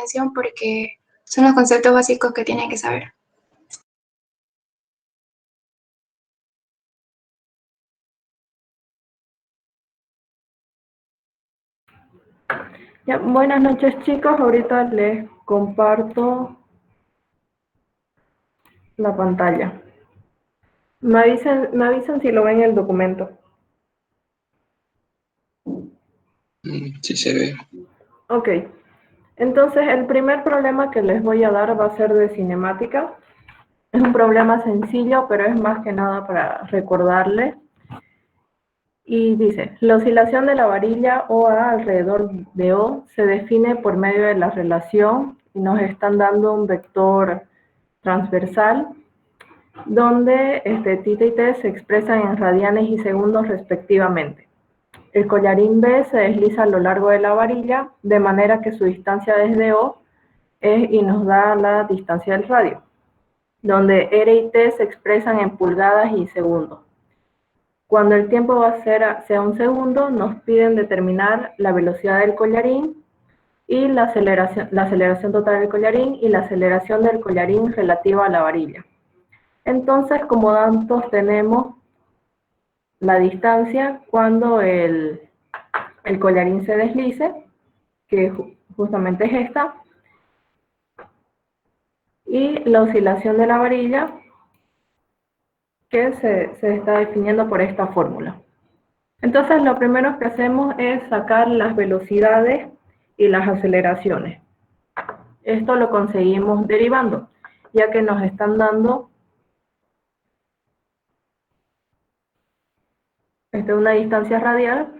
atención porque son los conceptos básicos que tienen que saber. Ya, buenas noches, chicos. Ahorita les comparto la pantalla. Me avisan si lo ven en el documento. Sí se ve. Ok. Entonces, el primer problema que les voy a dar va a ser de cinemática. Es un problema sencillo, pero es más que nada para recordarles. Y dice, la oscilación de la varilla OA alrededor de O se define por medio de la relación y nos están dando un vector transversal donde θ y t se expresan en radianes y segundos respectivamente. El collarín B se desliza a lo largo de la varilla de manera que su distancia desde O es y nos da la distancia del radio, donde R y T se expresan en pulgadas y segundos. Cuando el tiempo va a sea un segundo, nos piden determinar la velocidad del collarín y la aceleración total del collarín y la aceleración del collarín relativa a la varilla. Entonces, como datos tenemos la distancia cuando el collarín se deslice, que justamente es esta, y la oscilación de la varilla, que se está definiendo por esta fórmula. Entonces, lo primero que hacemos es sacar las velocidades y las aceleraciones. Esto lo conseguimos derivando, ya que nos están dando una distancia radial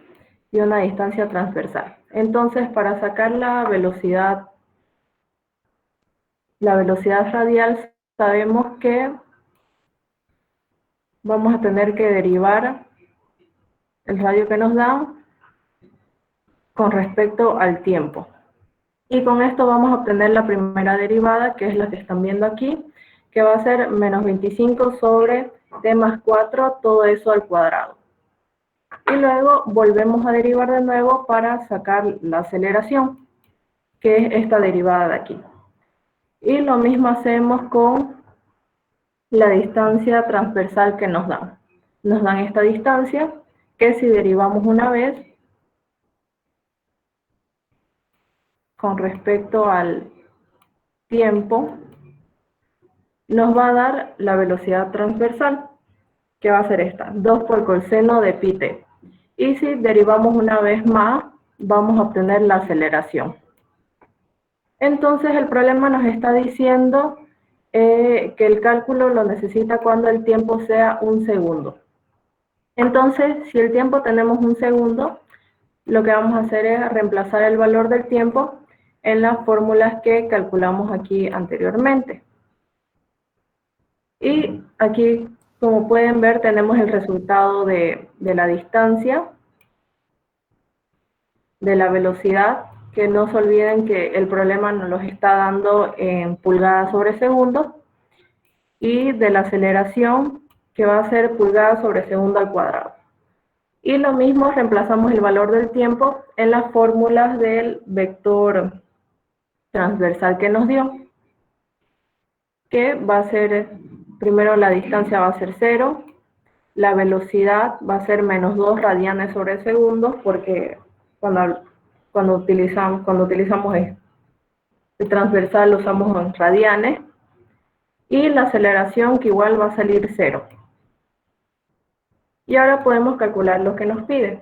y una distancia transversal. Entonces, para sacar la velocidad radial, sabemos que vamos a tener que derivar el radio que nos dan con respecto al tiempo. Y con esto vamos a obtener la primera derivada, que es la que están viendo aquí, que va a ser menos 25 sobre t más 4, todo eso al cuadrado. Y luego volvemos a derivar de nuevo para sacar la aceleración, que es esta derivada de aquí. Y lo mismo hacemos con la distancia transversal que nos dan. Nos dan esta distancia, que si derivamos una vez con respecto al tiempo, nos va a dar la velocidad transversal, que va a ser esta, 2 por coseno de pi t. Y si derivamos una vez más, vamos a obtener la aceleración. Entonces el problema nos está diciendo que el cálculo lo necesita cuando el tiempo sea un segundo. Entonces, si el tiempo tenemos un segundo, lo que vamos a hacer es reemplazar el valor del tiempo en las fórmulas que calculamos aquí anteriormente. Y aquí, como pueden ver, tenemos el resultado de la distancia, de la velocidad, que no se olviden que el problema nos los está dando en pulgadas sobre segundos, y de la aceleración, que va a ser pulgadas sobre segundo al cuadrado. Y lo mismo, reemplazamos el valor del tiempo en las fórmulas del vector transversal que nos dio, que va a ser, primero la distancia va a ser 0, la velocidad va a ser menos 2 radianes sobre segundo, porque cuando utilizamos el transversal lo usamos en radianes, y la aceleración, que igual va a salir 0. Y ahora podemos calcular lo que nos pide.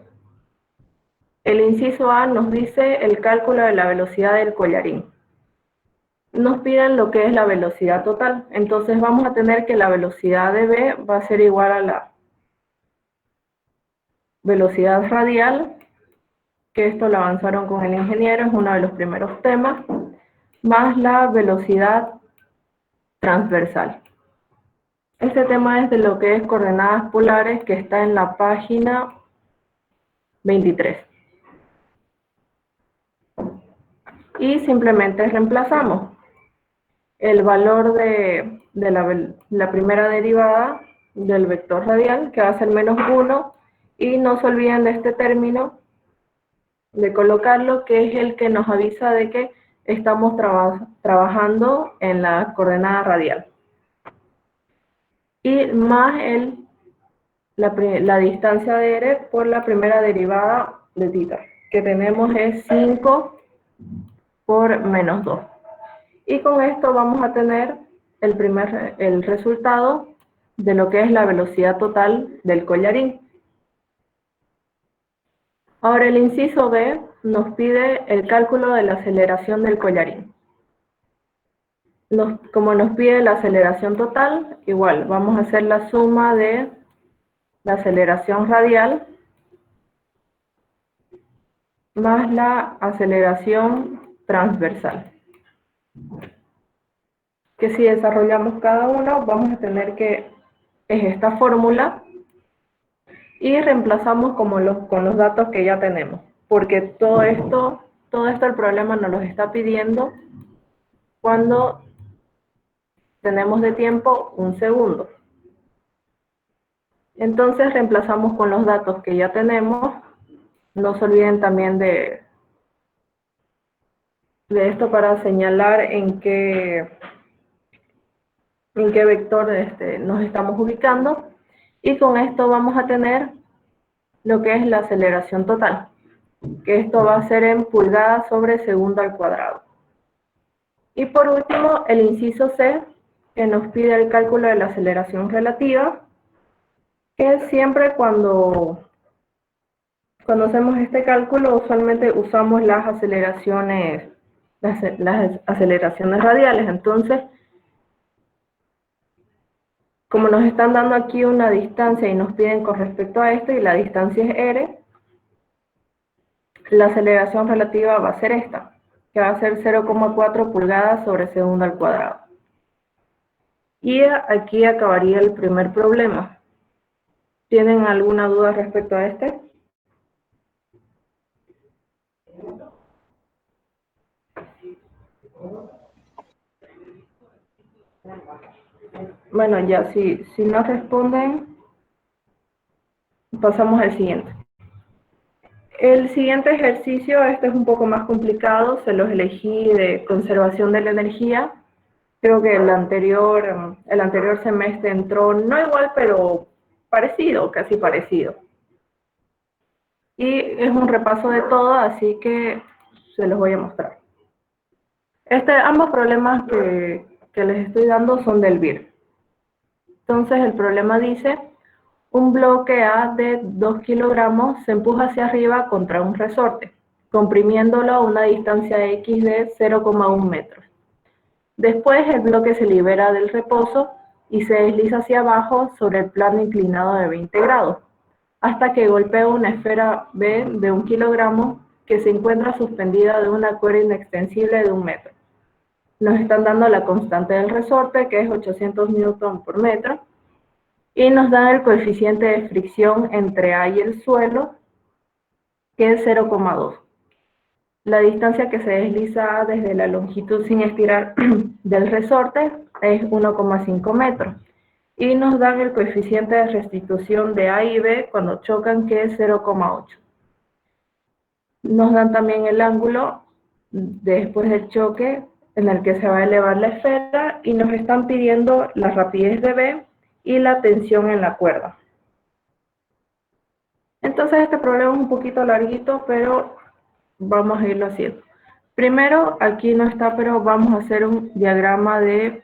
El inciso A nos dice el cálculo de la velocidad del collarín. Nos piden lo que es la velocidad total. Entonces vamos a tener que la velocidad de B va a ser igual a la velocidad radial, que esto lo avanzaron con el ingeniero, es uno de los primeros temas, más la velocidad transversal. Este tema es de lo que es coordenadas polares, que está en la página 23. Y simplemente reemplazamos el valor de la primera derivada del vector radial, que va a ser menos 1, y no se olviden de este término, de colocarlo, que es el que nos avisa de que estamos trabajando en la coordenada radial. Y más la distancia de r por la primera derivada de θ, que tenemos es 5 por menos 2. Y con esto vamos a tener el resultado de lo que es la velocidad total del collarín. Ahora el inciso B nos pide el cálculo de la aceleración del collarín. Como nos pide la aceleración total, igual vamos a hacer la suma de la aceleración radial más la aceleración transversal. Que si desarrollamos cada uno, vamos a tener que, es esta fórmula, y reemplazamos con los datos que ya tenemos, porque todo esto el problema nos lo está pidiendo cuando tenemos de tiempo 1 segundo. Entonces reemplazamos con los datos que ya tenemos. No se olviden también de esto para señalar en qué vector nos estamos ubicando. Y con esto vamos a tener lo que es la aceleración total, que esto va a ser en pulgadas sobre segundo al cuadrado. Y por último, el inciso C, que nos pide el cálculo de la aceleración relativa, que siempre cuando hacemos este cálculo, usualmente usamos las aceleraciones radiales. Entonces, como nos están dando aquí una distancia y nos piden con respecto a esto, y la distancia es r, la aceleración relativa va a ser esta, que va a ser 0,4 pulgadas sobre segundo al cuadrado. Y aquí acabaría el primer problema. ¿Tienen alguna duda respecto a este? Bueno, ya si no responden, pasamos al siguiente. El siguiente ejercicio, este es un poco más complicado, se los elegí de conservación de la energía. Creo que el anterior semestre entró, no igual, pero parecido, casi parecido. Y es un repaso de todo, así que se los voy a mostrar. Ambos problemas que les estoy dando son del BIR. Entonces el problema dice: un bloque A de 2 kilogramos se empuja hacia arriba contra un resorte, comprimiéndolo a una distancia X de 0,1 metros. Después el bloque se libera del reposo y se desliza hacia abajo sobre el plano inclinado de 20 grados, hasta que golpea una esfera B de 1 kilogramo que se encuentra suspendida de una cuerda inextensible de 1 metro. Nos están dando la constante del resorte, que es 800 newton por metro, y nos dan el coeficiente de fricción entre A y el suelo, que es 0,2. La distancia que se desliza desde la longitud sin estirar del resorte es 1,5 metros. Y nos dan el coeficiente de restitución de A y B cuando chocan, que es 0,8. Nos dan también el ángulo después del choque en el que se va a elevar la esfera, y nos están pidiendo la rapidez de B y la tensión en la cuerda. Entonces este problema es un poquito larguito, pero vamos a irlo haciendo. Primero, aquí no está, pero vamos a hacer un diagrama de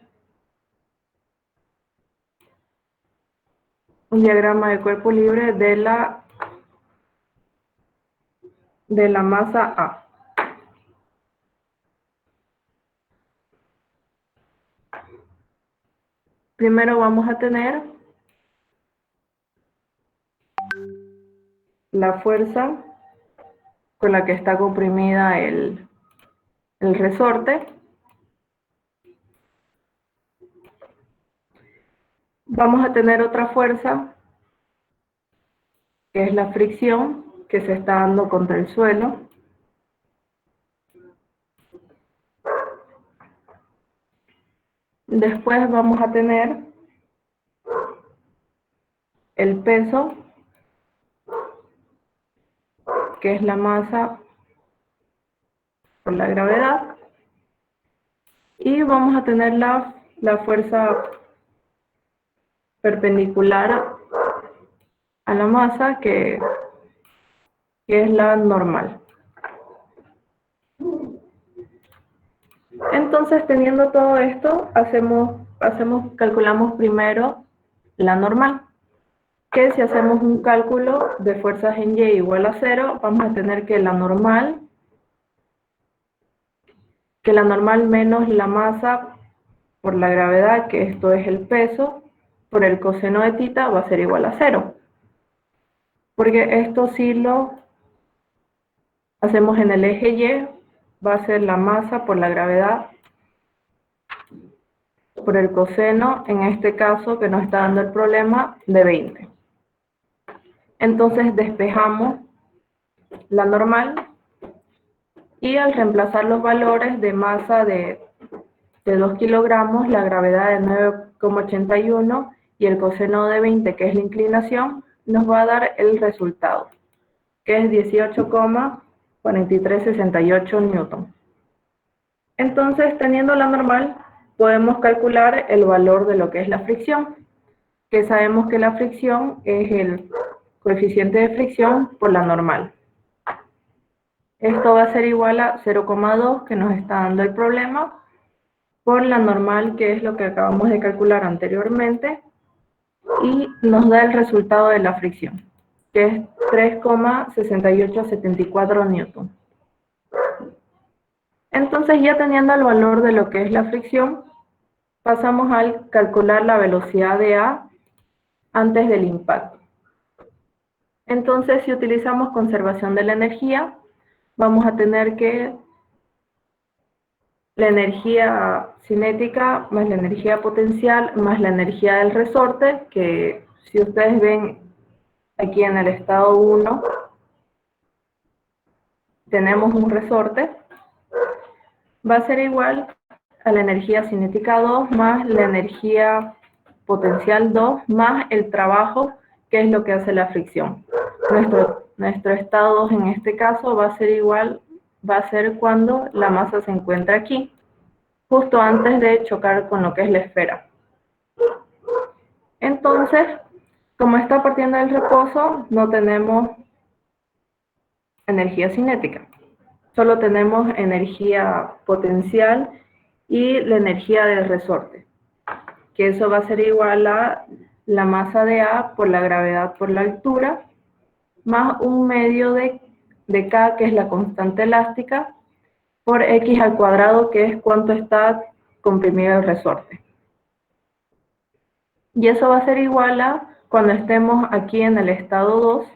cuerpo libre de la masa A. Primero vamos a tener la fuerza con la que está comprimida el resorte. Vamos a tener otra fuerza, que es la fricción que se está dando contra el suelo. Después vamos a tener el peso, que es la masa por la gravedad. Y vamos a tener la fuerza perpendicular a la masa, que es la normal. Entonces, teniendo todo esto, calculamos primero la normal, que si hacemos un cálculo de fuerzas en Y igual a 0, vamos a tener que la normal menos la masa por la gravedad, que esto es el peso, por el coseno de θ va a ser igual a 0. Porque esto si lo hacemos en el eje Y, va a ser la masa por la gravedad por el coseno, en este caso que nos está dando el problema, de 20. Entonces despejamos la normal y al reemplazar los valores de masa de 2 kilogramos, la gravedad de 9,81 y el coseno de 20, que es la inclinación, nos va a dar el resultado, que es 18,4368 newton. Entonces, teniendo la normal, podemos calcular el valor de lo que es la fricción, que sabemos que la fricción es el coeficiente de fricción por la normal. Esto va a ser igual a 0,2, que nos está dando el problema, por la normal, que es lo que acabamos de calcular anteriormente, y nos da el resultado de la fricción, que es 3,6874 newton. Entonces, ya teniendo el valor de lo que es la fricción, pasamos al calcular la velocidad de A antes del impacto. Entonces, si utilizamos conservación de la energía, vamos a tener que la energía cinética más la energía potencial más la energía del resorte, que si ustedes ven aquí en el estado 1, tenemos un resorte, va a ser igual a la energía cinética 2 más la energía potencial 2 más el trabajo, que es lo que hace la fricción. Nuestro estado 2 en este caso va a ser cuando la masa se encuentra aquí, justo antes de chocar con lo que es la esfera. Entonces, como está partiendo del reposo, no tenemos energía cinética. Solo tenemos energía potencial y la energía del resorte, que eso va a ser igual a la masa de A por la gravedad por la altura, más un medio de K, que es la constante elástica, por X al cuadrado, que es cuánto está comprimido el resorte. Y eso va a ser igual a, cuando estemos aquí en el estado 2,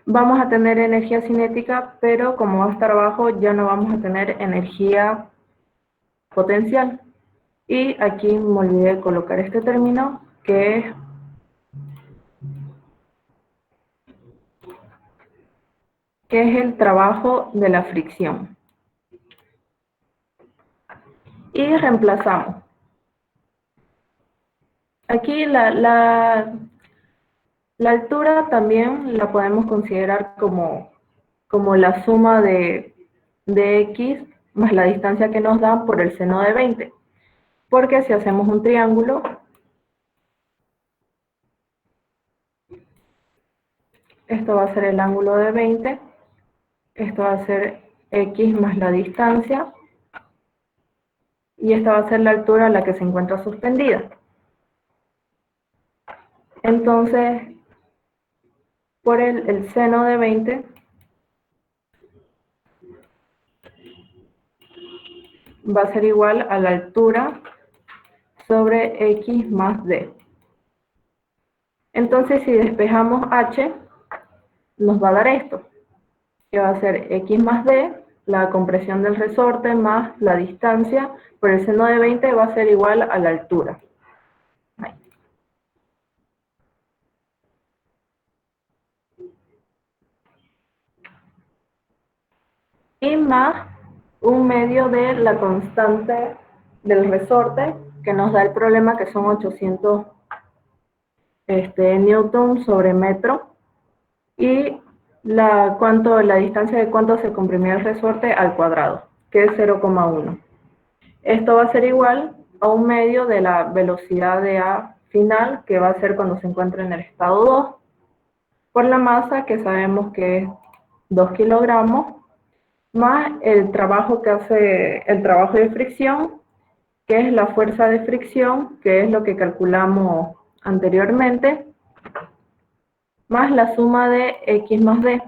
vamos a tener energía cinética, pero como va a estar abajo, ya no vamos a tener energía potencial. Y aquí me olvidé de colocar este término, que es el trabajo de la fricción. Y reemplazamos. Aquí la altura también la podemos considerar como la suma de X más la distancia que nos dan por el seno de 20. Porque si hacemos un triángulo, esto va a ser el ángulo de 20, esto va a ser X más la distancia, y esta va a ser la altura a la que se encuentra suspendida. Entonces, por el seno de 20, va a ser igual a la altura sobre X más D. Entonces, si despejamos H, nos va a dar esto, que va a ser X más D, la compresión del resorte más la distancia por el seno de 20 va a ser igual a la altura. Ahí. Y más un medio de la constante del resorte, que nos da el problema, que son 800 newton sobre metro, y la distancia de cuánto se comprimió el resorte al cuadrado. que es 0,1. Esto va a ser igual a un medio de la velocidad de A final, que va a ser cuando se encuentre en el estado 2, por la masa, que sabemos que es 2 kilogramos, más el trabajo que hace el trabajo de fricción, que es la fuerza de fricción, que es lo que calculamos anteriormente, más la suma de X más D,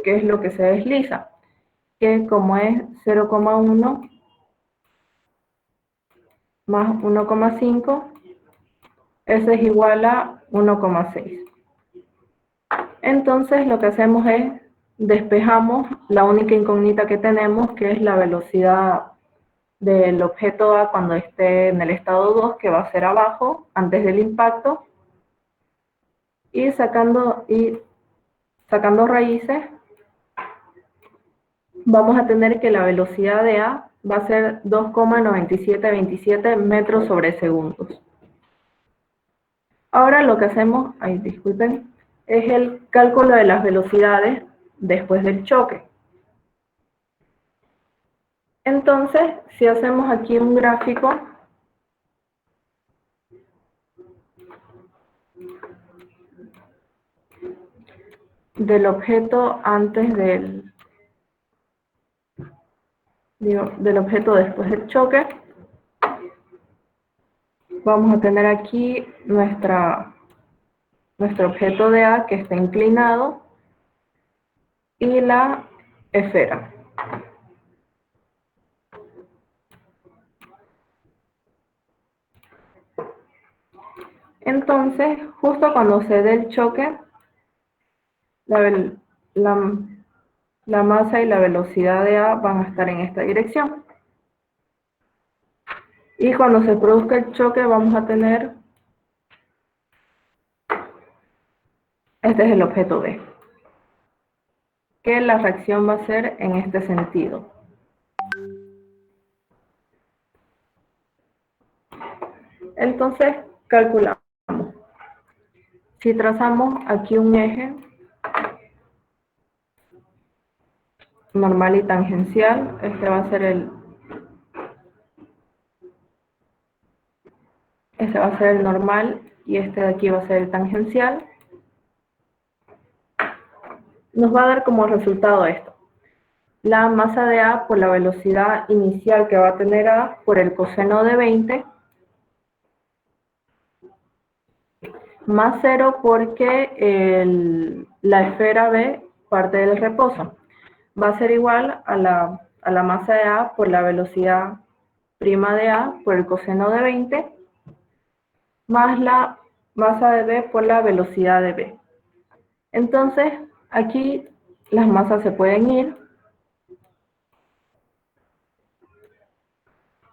que es lo que se desliza, que como es 0,1 más 1,5, eso es igual a 1,6. Entonces lo que hacemos es despejamos la única incógnita que tenemos, que es la velocidad del objeto A cuando esté en el estado 2, que va a ser abajo, antes del impacto, y sacando raíces, vamos a tener que la velocidad de A va a ser 2,9727 metros sobre segundos. Ahora lo que hacemos, disculpen, es el cálculo de las velocidades después del choque. Entonces, si hacemos aquí un gráfico, del objeto antes del objeto después del choque, vamos a tener aquí nuestro objeto de A que está inclinado y la esfera. Entonces, justo cuando se dé el choque, la masa y la velocidad de A van a estar en esta dirección. Y cuando se produzca el choque vamos a tener, este es el objeto B, que la reacción va a ser en este sentido. Entonces, calculamos. Si trazamos aquí un eje normal y tangencial, este va a ser el normal y este de aquí va a ser el tangencial. Nos va a dar como resultado esto: la masa de A por la velocidad inicial que va a tener A por el coseno de 20, más 0 porque la esfera B parte del reposo. Va a ser igual a la masa de A por la velocidad prima de A por el coseno de 20, más la masa de B por la velocidad de B. Entonces, aquí las masas se pueden ir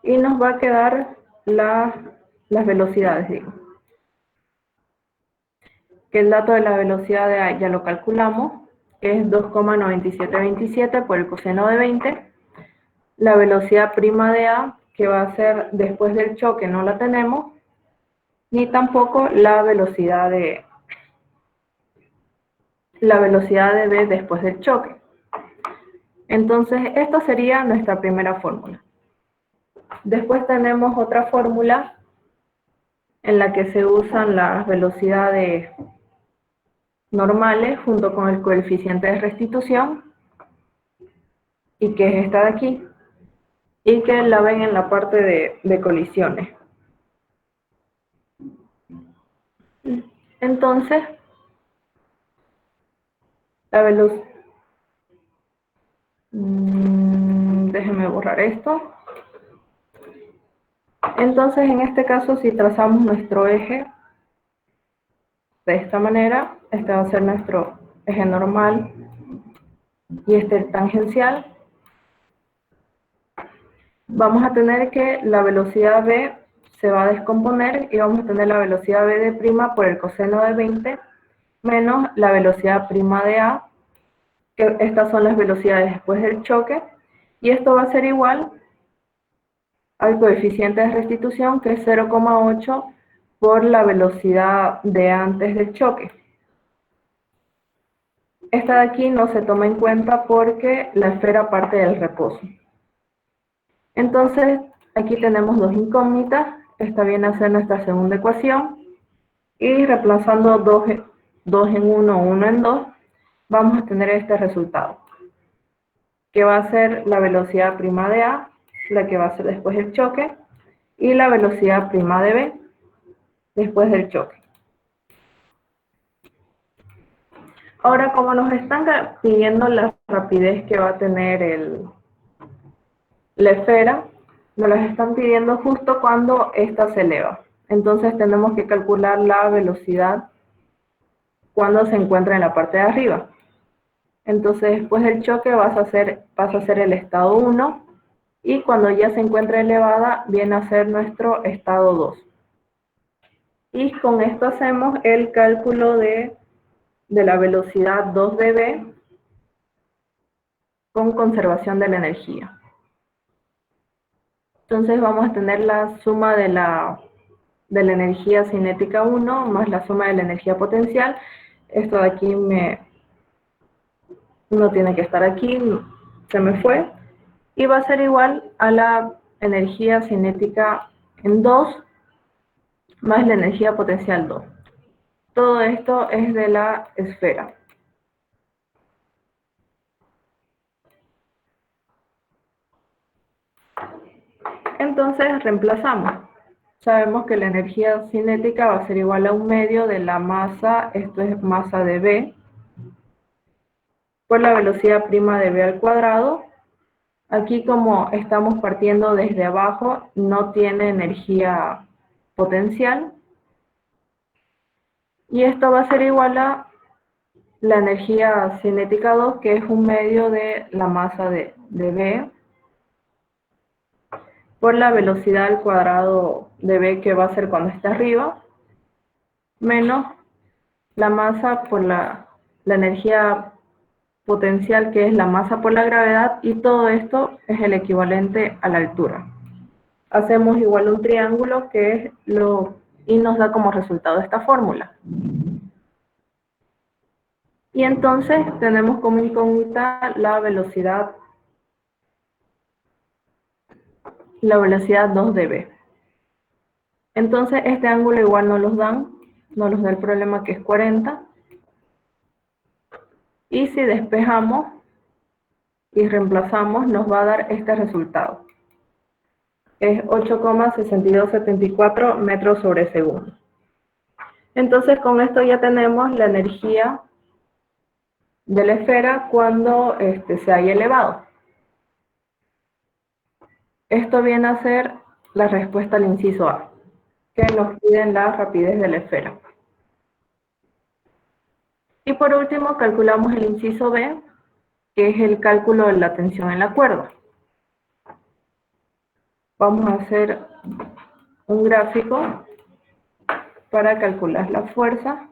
y nos va a quedar las velocidades, digo. Que el dato de la velocidad de A ya lo calculamos, que es 2,9727 por el coseno de 20. La velocidad prima de A, que va a ser después del choque, no la tenemos, ni tampoco la velocidad de B después del choque. Entonces, esta sería nuestra primera fórmula. Después tenemos otra fórmula en la que se usan las velocidades normales junto con el coeficiente de restitución, y que es esta de aquí, y que la ven en la parte de colisiones. Entonces, la velocidad... déjenme borrar esto. Entonces, en este caso, si trazamos nuestro eje de esta manera, este va a ser nuestro eje normal y este el tangencial. Vamos a tener que la velocidad B se va a descomponer y vamos a tener la velocidad B de prima por el coseno de 20 menos la velocidad prima de A, que estas son las velocidades después del choque, y esto va a ser igual al coeficiente de restitución, que es 0,8 por la velocidad de antes del choque. Esta de aquí no se toma en cuenta porque la esfera parte del reposo. Entonces, aquí tenemos dos incógnitas. Esta viene a ser nuestra segunda ecuación. Y reemplazando 2 en 1, 1 en 2, vamos a tener este resultado, que va a ser la velocidad prima de A, la que va a ser después del choque, y la velocidad prima de B, después del choque. Ahora, como nos están pidiendo la rapidez que va a tener la esfera, nos las están pidiendo justo cuando ésta se eleva. Entonces tenemos que calcular la velocidad cuando se encuentra en la parte de arriba. Entonces después del choque pasa a ser el estado 1 y cuando ya se encuentra elevada viene a ser nuestro estado 2. Y con esto hacemos el cálculo de la velocidad 2 de B con conservación de la energía. Entonces vamos a tener la suma de la energía cinética 1 más la suma de la energía potencial. Esto de aquí no tiene que estar aquí, se me fue. Y va a ser igual a la energía cinética en 2 más la energía potencial 2. Todo esto es de la esfera. Entonces reemplazamos. Sabemos que la energía cinética va a ser igual a 1/2 de la masa, esto es masa de B, por la velocidad prima de B al cuadrado. Aquí, como estamos partiendo desde abajo, no tiene energía potencial. Y esto va a ser igual a la energía cinética 2, que es 1/2 de la masa de B, por la velocidad al cuadrado de B, que va a ser cuando está arriba, menos la masa por la energía potencial, que es la masa por la gravedad, y todo esto es el equivalente a la altura. Hacemos igual un triángulo y nos da como resultado esta fórmula. Y entonces tenemos como incógnita la velocidad 2 de B. Entonces este ángulo igual nos da el problema, que es 40. Y si despejamos y reemplazamos, nos va a dar este resultado. Es 8,6274 metros sobre segundo. Entonces con esto ya tenemos la energía de la esfera cuando se haya elevado. Esto viene a ser la respuesta al inciso A, que nos piden la rapidez de la esfera. Y por último calculamos el inciso B, que es el cálculo de la tensión en la cuerda. Vamos a hacer un gráfico para calcular la fuerza.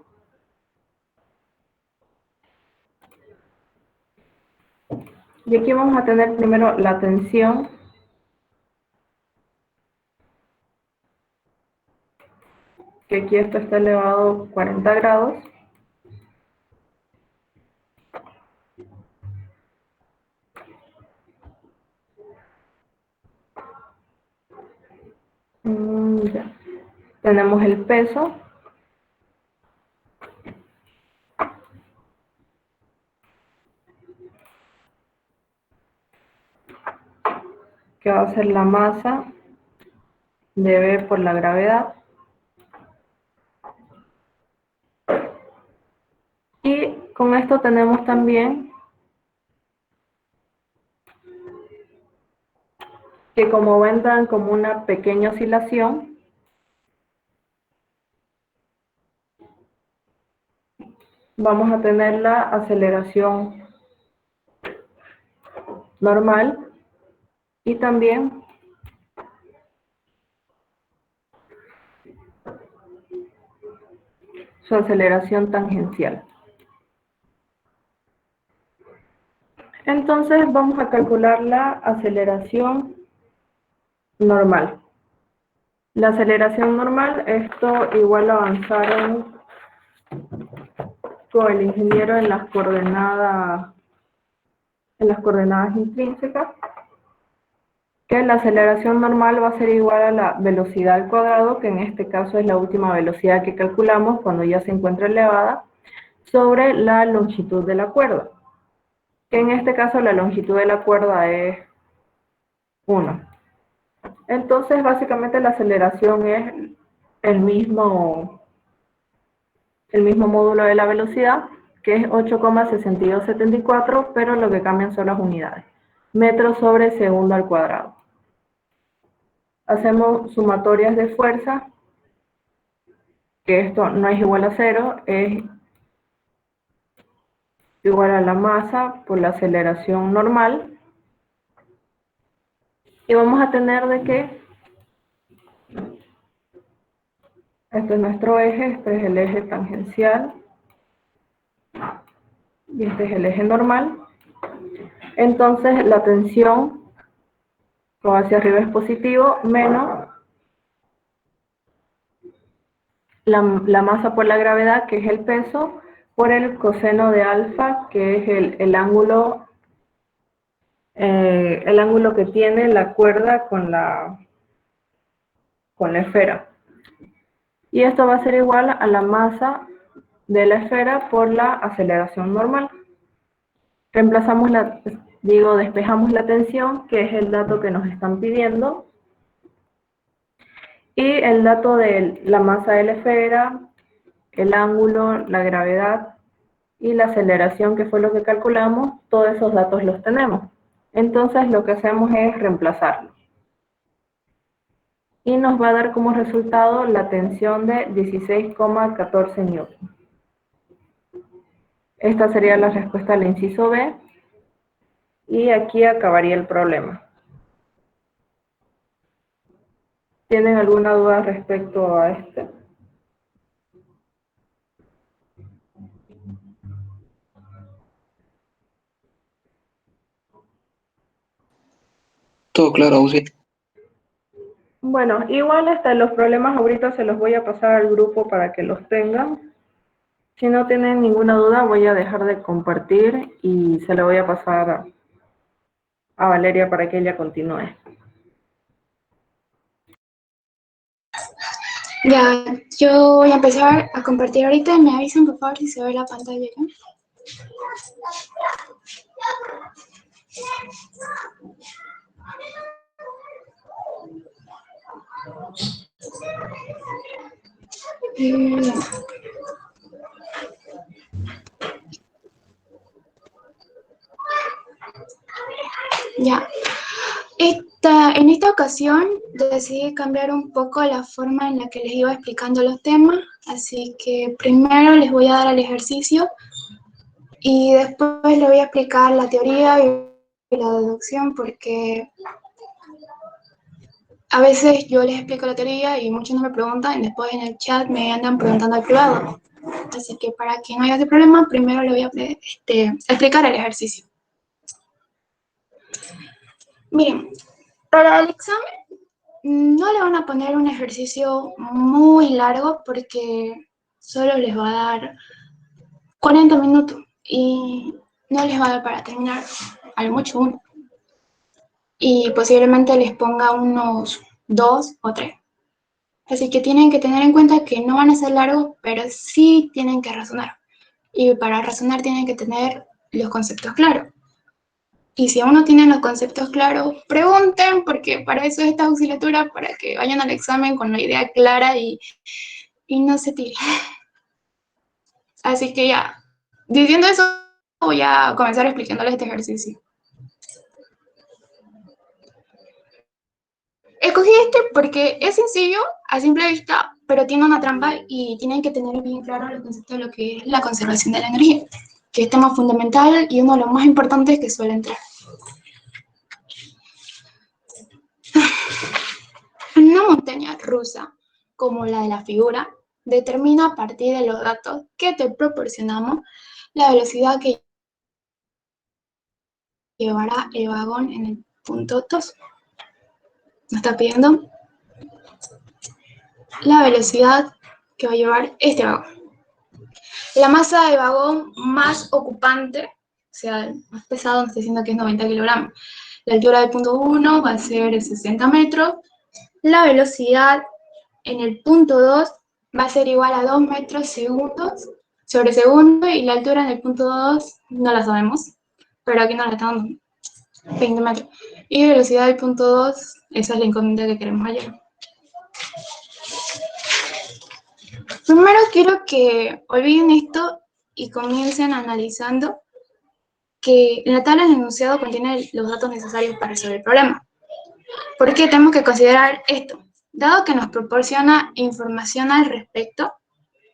Y aquí vamos a tener primero la tensión, que aquí esto está elevado 40 grados. Ya. Tenemos el peso, que va a ser la masa de B por la gravedad. Y con esto tenemos también que, como entran como una pequeña oscilación, vamos a tener la aceleración normal y también su aceleración tangencial. Entonces vamos a calcular la aceleración normal. La aceleración normal, esto igual lo avanzaron con el ingeniero en las coordenadas intrínsecas, que la aceleración normal va a ser igual a la velocidad al cuadrado, que en este caso es la última velocidad que calculamos cuando ya se encuentra elevada, sobre la longitud de la cuerda, que en este caso la longitud de la cuerda es 1. Entonces, básicamente la aceleración es el mismo módulo de la velocidad, que es 8,6274, pero lo que cambian son las unidades. Metros sobre segundo al cuadrado. Hacemos sumatorias de fuerza, que esto no es igual a 0, es igual a la masa por la aceleración normal. Y vamos a tener de que este es nuestro eje, este es el eje tangencial y este es el eje normal. Entonces la tensión hacia arriba es positivo, menos la masa por la gravedad, que es el peso, por el coseno de alfa, que es el ángulo que tiene la cuerda con la esfera. Y esto va a ser igual a la masa de la esfera por la aceleración normal. Reemplazamos despejamos la tensión, que es el dato que nos están pidiendo, y el dato de la masa de la esfera, el ángulo, la gravedad y la aceleración, que fue lo que calculamos. Todos esos datos los tenemos. Entonces lo que hacemos es reemplazarlos. Y nos va a dar como resultado la tensión de 16,14 newton. Esta sería la respuesta al inciso B. Y aquí acabaría el problema. ¿Tienen alguna duda respecto a este? Todo claro, Ausi. Bueno, igual los problemas ahorita se los voy a pasar al grupo para que los tengan. Si no tienen ninguna duda, voy a dejar de compartir y se lo voy a pasar a Valeria para que ella continúe. Ya, yo voy a empezar a compartir ahorita. Me avisan, por favor, si se ve la pantalla. ¿No? Ya. En esta ocasión decidí cambiar un poco la forma en la que les iba explicando los temas, así que primero les voy a dar el ejercicio y después les voy a explicar la teoría y la deducción, porque a veces yo les explico la teoría y muchos no me preguntan y después en el chat me andan preguntando al privado. Así que para que no haya ese problema, primero les voy a explicar el ejercicio. Miren, para el examen no le van a poner un ejercicio muy largo porque solo les va a dar 40 minutos y no les va a dar para terminar, a lo mucho uno. Y posiblemente les ponga unos 2 o 3. Así que tienen que tener en cuenta que no van a ser largos, pero sí tienen que razonar. Y para razonar tienen que tener los conceptos claros. Y si aún no tienen los conceptos claros, pregunten, porque para eso es esta auxiliatura, para que vayan al examen con la idea clara y no se tiren. Así que ya, diciendo eso, voy a comenzar explicándoles este ejercicio. Escogí este porque es sencillo a simple vista, pero tiene una trampa y tienen que tener bien claro el concepto de lo que es la conservación de la energía, que es tema fundamental y uno de los más importantes que suele entrar. En una montaña rusa, como la de la figura, determina a partir de los datos que te proporcionamos la velocidad que llevará el vagón en el punto 2. Nos está pidiendo la velocidad que va a llevar este vagón. La masa de vagón más ocupante, o sea, el más pesado, nos está diciendo que es 90 kilogramos. La altura del punto 1 va a ser 60 metros. La velocidad en el punto 2 va a ser igual a 2 metros segundos sobre segundo, y la altura en el punto 2 no la sabemos, pero aquí nos la están dando, 20 metros. Y velocidad del punto 2, esa es la incógnita que queremos hallar. Primero quiero que olviden esto y comiencen analizando que la tabla del enunciado contiene los datos necesarios para resolver el problema. ¿Por qué tenemos que considerar esto? Dado que nos proporciona información al respecto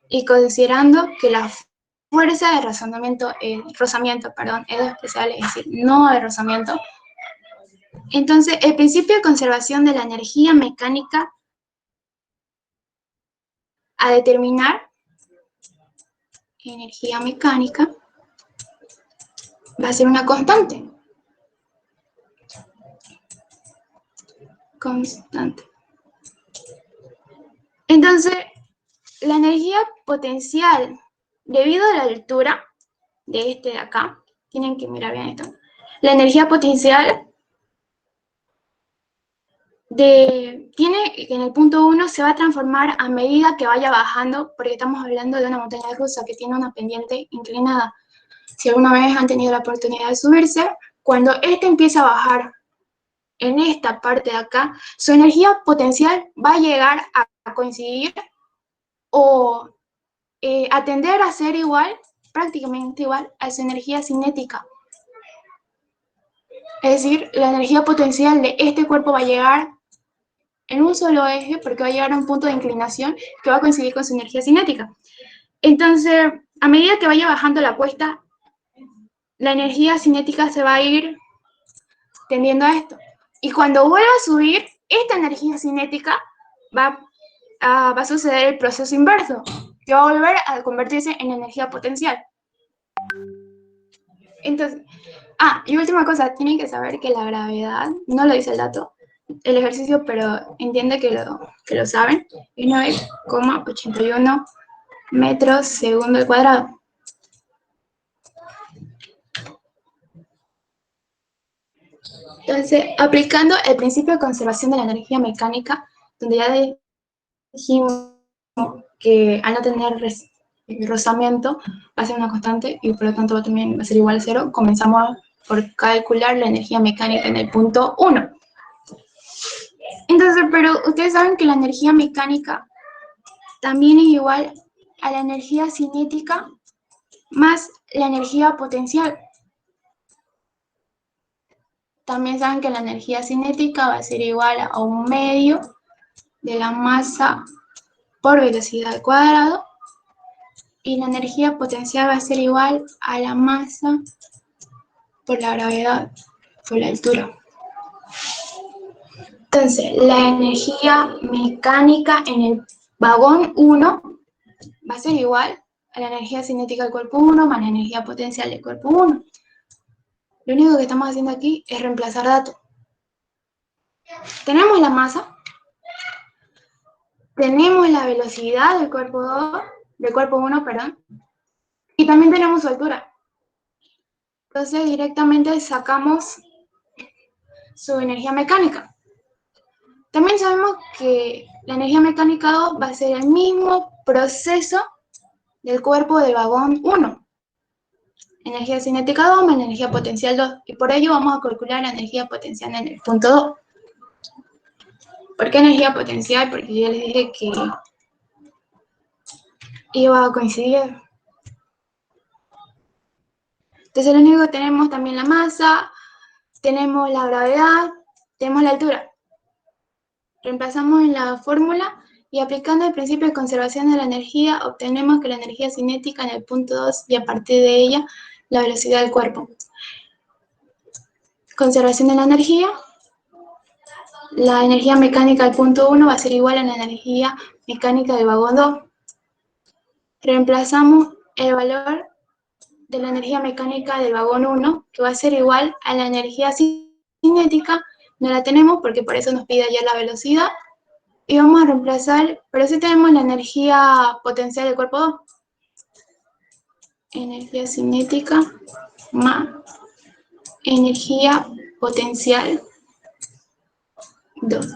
y considerando que la fuerza de rozamiento es especial, es decir, no de rozamiento, entonces el principio de conservación de la energía mecánica a determinar energía mecánica va a ser una constante. Entonces, la energía potencial, debido a la altura de este de acá, tienen que mirar bien esto, la energía potencial tiene que en el punto 1 se va a transformar a medida que vaya bajando, porque estamos hablando de una montaña rusa que tiene una pendiente inclinada. Si alguna vez han tenido la oportunidad de subirse, cuando este empieza a bajar en esta parte de acá, su energía potencial va a llegar a coincidir o a tender a ser igual, prácticamente igual, a su energía cinética. Es decir, la energía potencial de este cuerpo va a llegar en un solo eje, porque va a llegar a un punto de inclinación que va a coincidir con su energía cinética. Entonces, a medida que vaya bajando la cuesta, la energía cinética se va a ir tendiendo a esto. Y cuando vuelva a subir, esta energía cinética va a suceder el proceso inverso, que va a volver a convertirse en energía potencial. Entonces, y última cosa, tienen que saber que la gravedad, no lo dice el dato, el ejercicio, pero entiende que lo saben, es 9,81 metros segundo al cuadrado. Entonces, aplicando el principio de conservación de la energía mecánica, donde ya dijimos que al no tener rozamiento va a ser una constante y por lo tanto también va a ser igual a 0, comenzamos por calcular la energía mecánica en el punto 1. Entonces, pero ustedes saben que la energía mecánica también es igual a la energía cinética más la energía potencial. También saben que la energía cinética va a ser igual a 1/2 de la masa por velocidad al cuadrado, y la energía potencial va a ser igual a la masa por la gravedad, por la altura. Entonces, la energía mecánica en el vagón 1 va a ser igual a la energía cinética del cuerpo 1 más la energía potencial del cuerpo 1. Lo único que estamos haciendo aquí es reemplazar datos. Tenemos la masa, tenemos la velocidad del cuerpo 1, y también tenemos su altura. Entonces, directamente sacamos su energía mecánica. También sabemos que la energía mecánica 2 va a ser el mismo proceso del cuerpo del vagón 1. Energía cinética 2 más energía potencial 2. Y por ello vamos a calcular la energía potencial en el punto 2. ¿Por qué energía potencial? Porque ya les dije que iba a coincidir. Entonces lo único que tenemos también la masa, tenemos la gravedad, tenemos la altura. Reemplazamos en la fórmula y aplicando el principio de conservación de la energía, obtenemos que la energía cinética en el punto 2 y a partir de ella la velocidad del cuerpo. Conservación de la energía mecánica del punto 1 va a ser igual a la energía mecánica del vagón 2. Reemplazamos el valor de la energía mecánica del vagón 1, que va a ser igual a la energía cinética. No la tenemos porque por eso nos pide ayer la velocidad. Y vamos a reemplazar, pero sí tenemos la energía potencial del cuerpo 2. Energía cinética más energía potencial 2.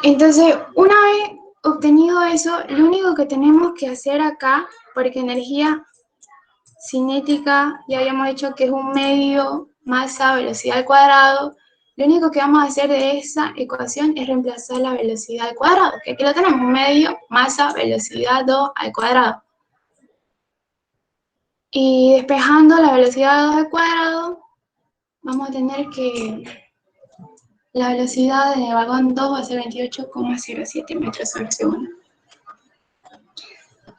Entonces, una vez obtenido eso, lo único que tenemos que hacer acá, porque energía cinética ya habíamos dicho que es un medio masa velocidad al cuadrado, lo único que vamos a hacer de esa ecuación es reemplazar la velocidad al cuadrado, que aquí lo tenemos, un medio masa velocidad 2 al cuadrado. Y despejando la velocidad 2 al cuadrado, vamos a tener que la velocidad del vagón 2 va a ser 28,07 metros sobre segundo.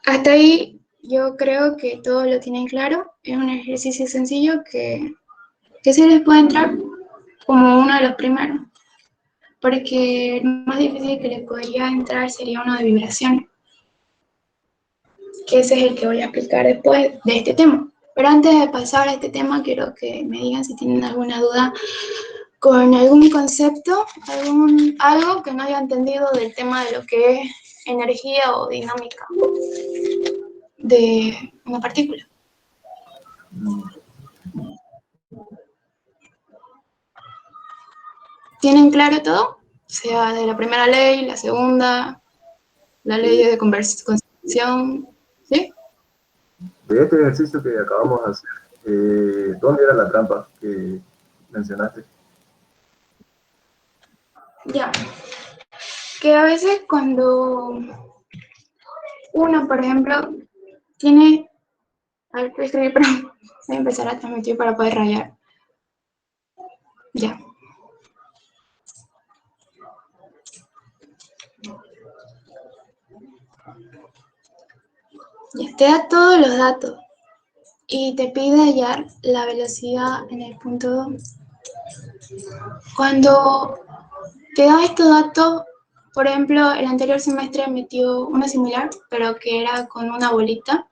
Hasta ahí yo creo que todo lo tienen claro. Es un ejercicio sencillo que sí les puede entrar como uno de los primeros, porque el más difícil que les podría entrar sería uno de vibración, que ese es el que voy a explicar después de este tema. Pero antes de pasar a este tema, quiero que me digan si tienen alguna duda con algún concepto, algo que no haya entendido del tema de lo que es energía o dinámica de una partícula. ¿Tienen claro todo? O sea, de la primera ley, la segunda, la ley de conservación, ¿sí? De este ejercicio que acabamos de hacer, ¿dónde era la trampa que mencionaste? Ya. Que a veces cuando uno, por ejemplo, tiene... A ver, voy a escribir, pero voy a empezar a transmitir para poder rayar. Ya. Ya, te da todos los datos y te pide hallar la velocidad en el punto 2. Cuando te da estos datos, por ejemplo, el anterior semestre metió una similar, pero que era con una bolita,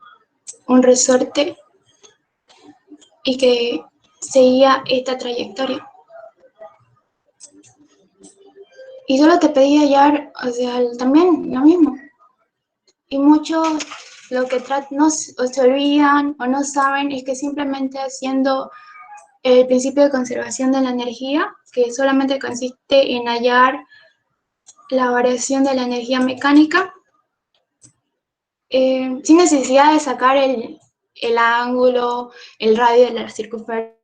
un resorte, y que seguía esta trayectoria. Y solo te pedía hallar, o sea, también lo mismo. Y muchos lo que no se olvidan o no saben es que simplemente haciendo el principio de conservación de la energía, que solamente consiste en hallar la variación de la energía mecánica, sin necesidad de sacar el ángulo, el radio de la circunferencia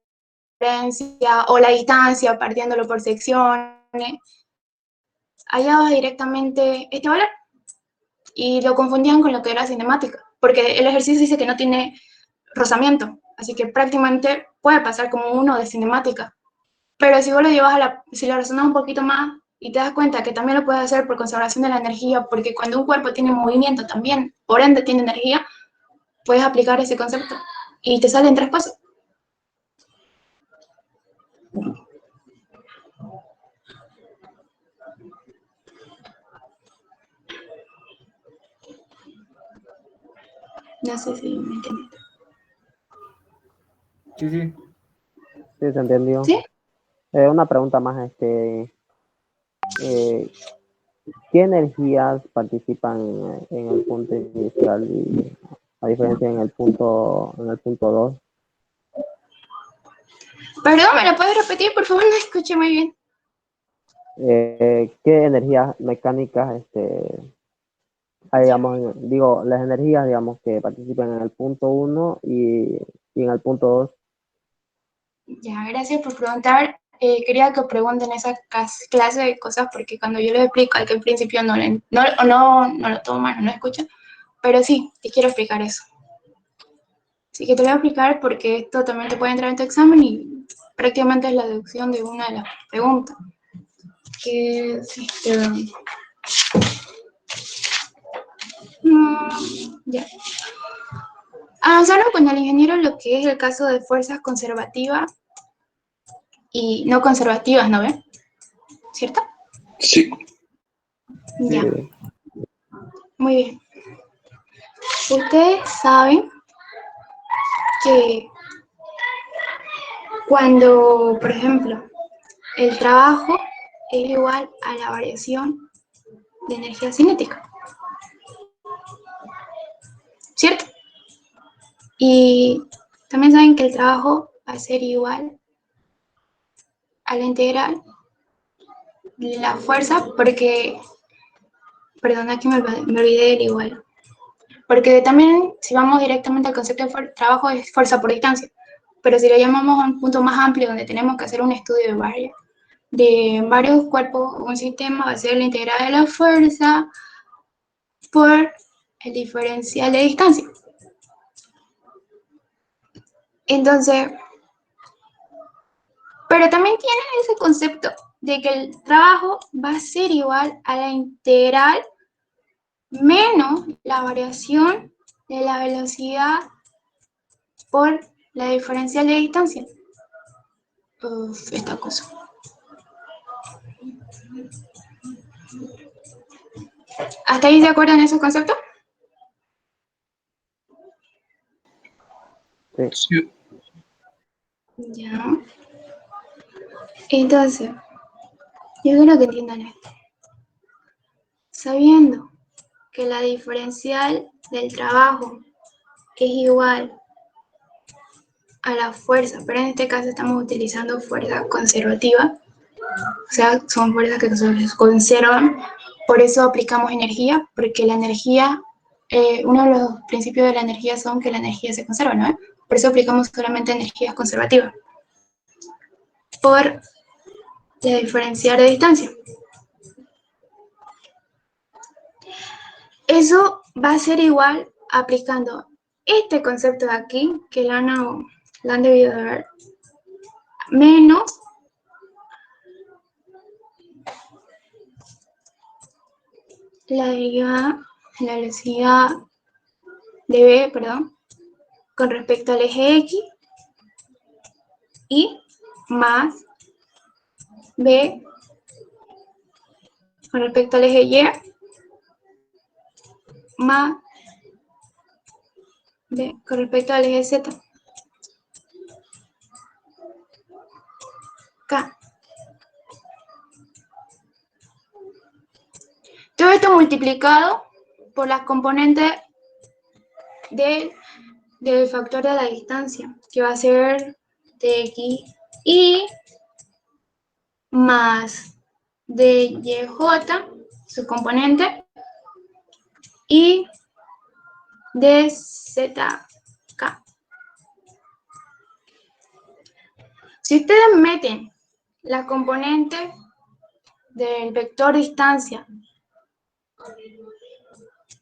o la distancia, partiéndolo por secciones, hallabas directamente este valor y lo confundían con lo que era cinemática, porque el ejercicio dice que no tiene rozamiento, así que prácticamente puede pasar como uno de cinemática. Pero si vos lo llevas si lo razonas un poquito más y te das cuenta que también lo puedes hacer por conservación de la energía, porque cuando un cuerpo tiene movimiento también, por ende tiene energía, puedes aplicar ese concepto y te salen 3 pasos. No sé si me entienden. Sí, sí. Sí, se entendió. ¿Sí? Una pregunta más, ¿qué energías participan en el punto inicial y a diferencia en el punto 2? Perdón, ¿me lo puedes repetir? Por favor, no escuché muy bien. ¿Qué energías mecánicas, digamos, digo, las energías, digamos, que participan en el punto 1 y en el punto 2? Ya, gracias por preguntar. Quería que pregunten esa clase de cosas porque cuando yo les explico al que al principio no lo toman, no lo escuchan, pero sí, te quiero explicar eso. Así que te lo voy a explicar porque esto también te puede entrar en tu examen y prácticamente es la deducción de una de las preguntas. Que sí, ya. Avanzaron con el ingeniero lo que es el caso de fuerzas conservativas y no conservativas, ¿no ven? ¿Cierto? Sí. Ya. Muy bien. Ustedes saben que cuando, por ejemplo, el trabajo es igual a la variación de energía cinética. ¿cierto? Y también saben que el trabajo va a ser igual a la integral de la fuerza, porque, perdona que me olvidé del igual. Porque también, si vamos directamente al concepto de trabajo, es fuerza por distancia. Pero si lo llamamos a un punto más amplio, donde tenemos que hacer un estudio de varios cuerpos o un sistema, va a ser la integral de la fuerza por el diferencial de distancia. Entonces, pero también tienen ese concepto de que el trabajo va a ser igual a la integral menos la variación de la velocidad por la diferencial de distancia. Esta cosa. ¿Hasta ahí se acuerdan esos conceptos? Sí. Sí. Ya. Entonces, yo quiero que entiendan esto. Sabiendo que la diferencial del trabajo es igual a la fuerza, pero en este caso estamos utilizando fuerza conservativa, o sea, son fuerzas que se conservan, por eso aplicamos energía, porque la energía, uno de los principios de la energía son que la energía se conserva, ¿no? Por eso aplicamos solamente energías conservativas, por la diferencial de distancia. Eso va a ser igual aplicando este concepto de aquí, que lo han debido de ver, menos la derivada, la velocidad de B, perdón, con respecto al eje X, y más B con respecto al eje Y, más B con respecto al eje Z. K. Todo esto multiplicado por las componentes del factor de la distancia, que va a ser dx y más dyj, su componente, y dzk. Si ustedes meten la componente del vector distancia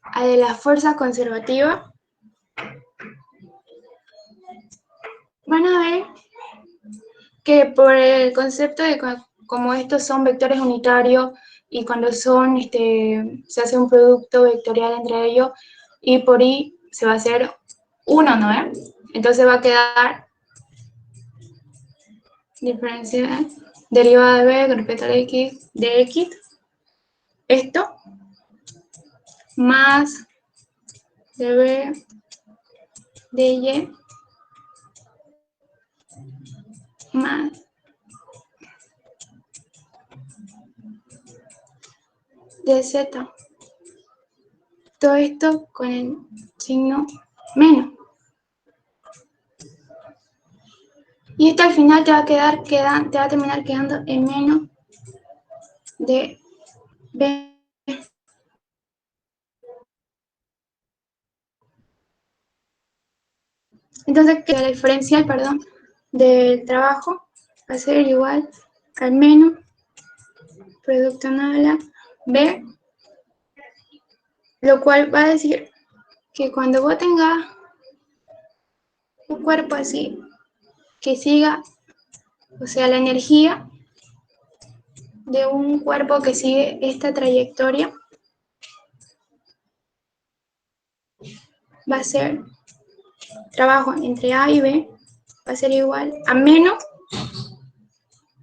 a de la fuerza conservativa, van a ver que por el concepto de como estos son vectores unitarios y cuando son, se hace un producto vectorial entre ellos y por I se va a hacer 1, ¿no? Entonces va a quedar diferencia derivada de B con respecto a la X de X, esto, más de B de Y, más de Z. Todo esto con el signo menos. Y esto al final te va a terminar quedando en menos de B. Entonces, que la diferencial, perdón, del trabajo va a ser igual al menos producto análogo B, lo cual va a decir que cuando vos tengas un cuerpo así, que siga, o sea, la energía de un cuerpo que sigue esta trayectoria va a ser trabajo entre A y B, va a ser igual a menos,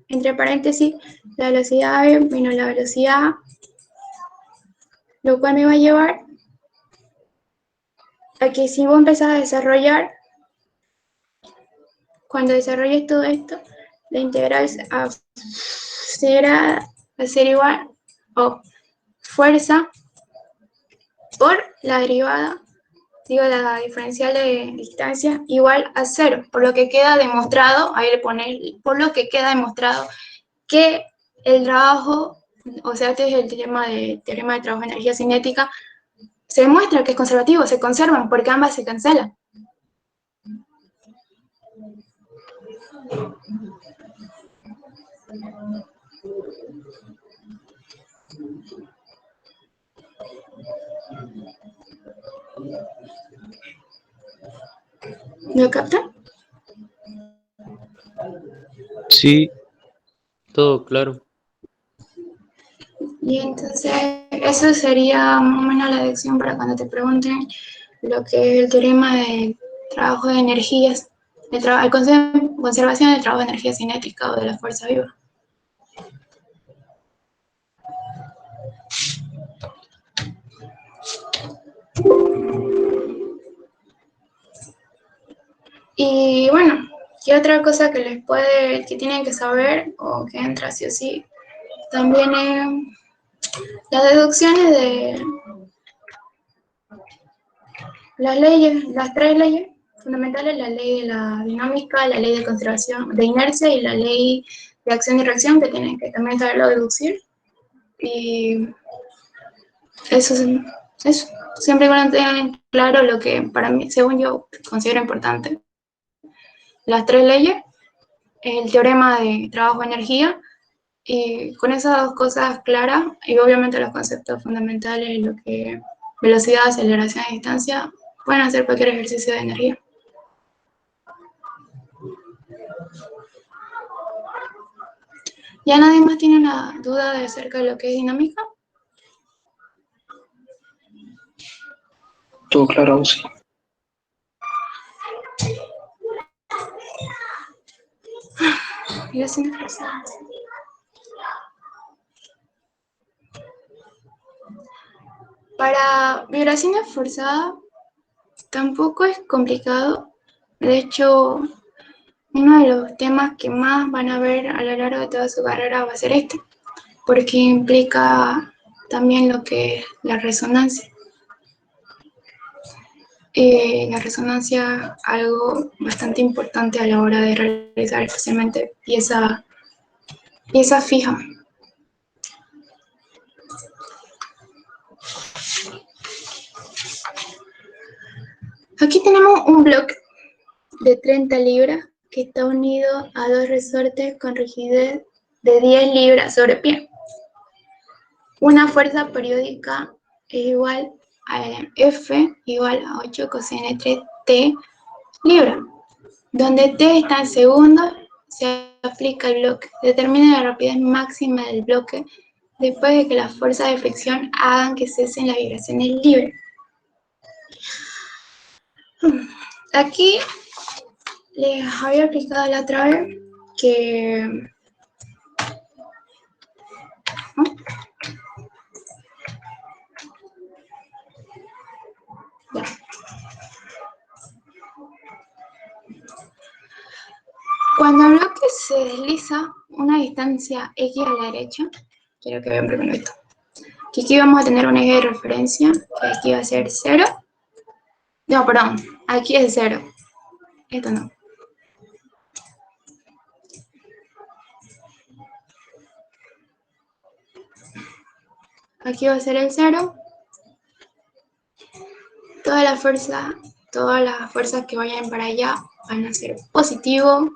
entre paréntesis, la velocidad B menos la velocidad A, lo cual me va a llevar a que si vos empezás a desarrollar, cuando desarrolles todo esto, la integral será a ser igual o fuerza por la derivada digo, la diferencial de distancia igual a 0, por lo que queda demostrado, ahí le pones, por lo que queda demostrado que el trabajo, o sea, este es el teorema de trabajo de energía cinética, se demuestra que es conservativo, se conservan porque ambas se cancelan. ¿Lo captan? Sí, todo claro. Y entonces, eso sería más o menos la lección para cuando te pregunten lo que es el teorema de trabajo de energías, conservación del trabajo de energía cinética o de la fuerza viva. Y bueno, ¿qué otra cosa que que tienen que saber o que entra sí o sí? También las deducciones de las leyes, las 3 leyes fundamentales, la ley de la dinámica, la ley de conservación de inercia y la ley de acción y reacción, que tienen que también saberlo deducir. Y eso, eso, siempre y cuando tengan claro lo que para mí, según yo, considero importante. Las 3 leyes, el teorema de trabajo-energía, y con esas dos cosas claras, y obviamente los conceptos fundamentales, lo que velocidad, aceleración y distancia, pueden hacer cualquier ejercicio de energía. ¿Ya nadie más tiene una duda de acerca de lo que es dinámica? Todo claro, sí. Vibraciones forzadas. Para vibraciones forzadas tampoco es complicado. De hecho, uno de los temas que más van a ver a lo largo de toda su carrera va a ser este, porque implica también lo que es la resonancia. La resonancia, algo bastante importante a la hora de realizar especialmente pieza fija. Aquí tenemos un bloque de 30 libras que está unido a 2 resortes con rigidez de 10 libras sobre pie. Una fuerza periódica es igual a F igual a 8 coseno 3T libras, donde T está en segundos, se aplica el bloque. Determina la rapidez máxima del bloque después de que las fuerzas de fricción hagan que cesen las vibraciones libres. Aquí les había explicado la otra vez que ya. Cuando el bloque se desliza una distancia x a la derecha, quiero que vean primero esto, que aquí vamos a tener un eje de referencia, que aquí va a ser 0, no, perdón, aquí es 0, esto no. Aquí va a ser el 0, todas las fuerzas que vayan para allá van a ser positivo,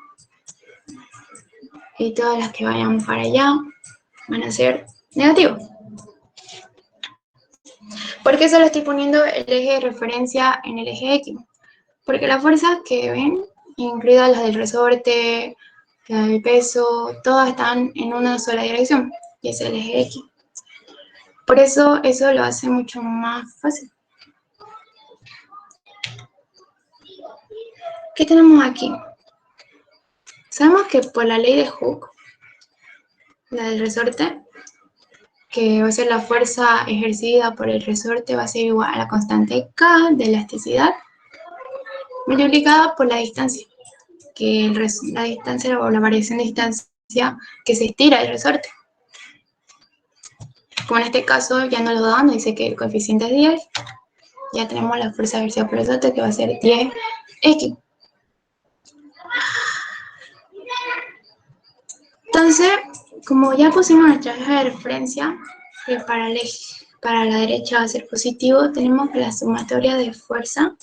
y todas las que vayan para allá van a ser negativo. ¿Por qué solo estoy poniendo el eje de referencia en el eje X? Porque las fuerzas que ven, incluidas las del resorte, las del peso, todas están en una sola dirección, y es el eje X. Por eso lo hace mucho más fácil. ¿Qué tenemos aquí? Sabemos que por la ley de Hooke, la del resorte, que va a ser la fuerza ejercida por el resorte, va a ser igual a la constante K de elasticidad, multiplicada por la distancia, que la distancia o la variación de distancia que se estira del resorte. Como en este caso ya no lo da, nos dice que el coeficiente es 10, ya tenemos la fuerza ejercida por el resorte, que va a ser 10x. Entonces, como ya pusimos nuestra eje de referencia, que para la derecha va a ser positivo, tenemos que la sumatoria de fuerza,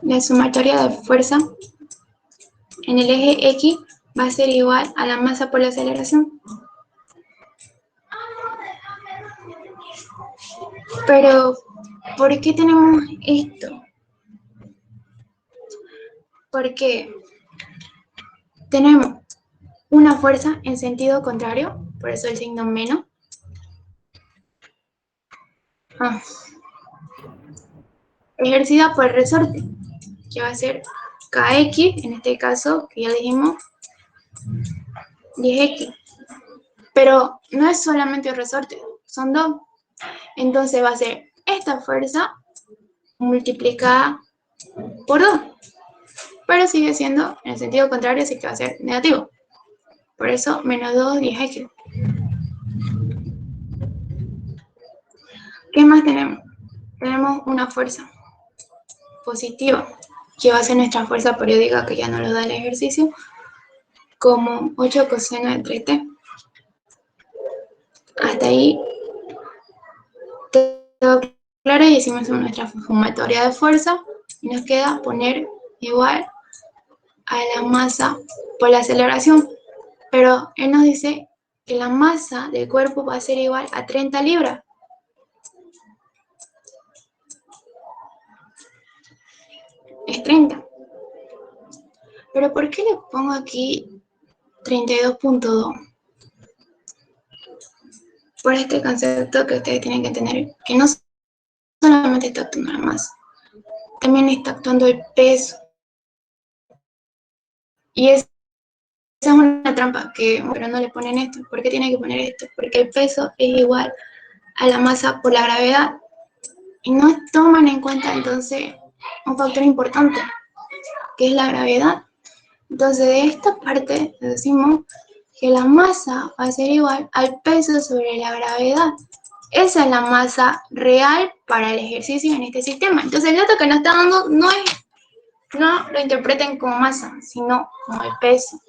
la sumatoria de fuerza en el eje X va a ser igual a la masa por la aceleración. Pero, ¿por qué tenemos esto? Porque tenemos una fuerza en sentido contrario, por eso el signo menos. Ejercida por el resorte, que va a ser kx, en este caso, que ya dijimos, 10x. Pero no es solamente el resorte, son dos. Entonces va a ser esta fuerza multiplicada por 2. Pero sigue siendo en el sentido contrario, así que va a ser negativo. Por eso, menos 2, 10x. ¿Qué más tenemos? Tenemos una fuerza positiva, que va a ser nuestra fuerza periódica, que ya nos lo da el ejercicio, como 8 coseno de 3t. Hasta ahí todo claro, y hicimos nuestra sumatoria de fuerza, y nos queda poner igual a la masa por la aceleración. Pero él nos dice que la masa del cuerpo va a ser igual a 30 libras. Es 30. Pero ¿por qué le pongo aquí 32.2? Por este concepto que ustedes tienen que entender, que no solamente está actuando la masa, también está actuando el peso. Y esa es una trampa, pero no le ponen esto. ¿Por qué tiene que poner esto? Porque el peso es igual a la masa por la gravedad. Y no toman en cuenta entonces un factor importante, que es la gravedad. Entonces de esta parte decimos que la masa va a ser igual al peso sobre la gravedad. Esa es la masa real para el ejercicio en este sistema. Entonces el dato que nos está dando no lo interpreten como masa, sino como el peso.